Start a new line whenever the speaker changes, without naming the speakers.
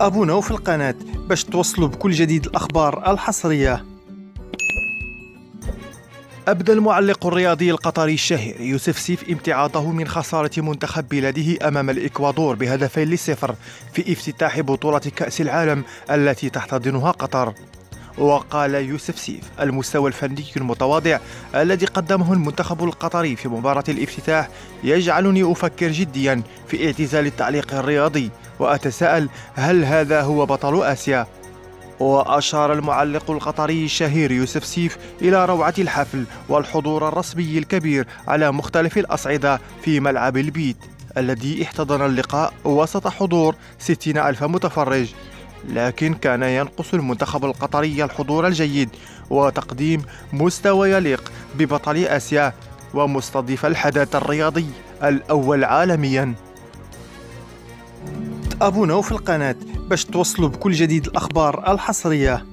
تابوناو في القناة باش توصلوا بكل جديد الأخبار الحصرية. أبدى المعلق الرياضي القطري الشهير يوسف سيف امتعاضه من خسارة منتخب بلاده أمام الإكوادور ب2-0 في افتتاح بطولة كأس العالم التي تحتضنها قطر. وقال يوسف سيف: المستوى الفني المتواضع الذي قدمه المنتخب القطري في مباراة الافتتاح يجعلني أفكر جديا في اعتزال التعليق الرياضي، وأتساءل هل هذا هو بطل آسيا؟ وأشار المعلق القطري الشهير يوسف سيف إلى روعة الحفل والحضور الرسمي الكبير على مختلف الأصعدة في ملعب البيت الذي احتضن اللقاء وسط حضور 60,000 متفرج. لكن كان ينقص المنتخب القطري الحضور الجيد وتقديم مستوى يليق ببطل آسيا ومستضيف الحدث الرياضي الأول عالميا. تابوناو في القناة باش توصلوا بكل جديد الأخبار الحصرية.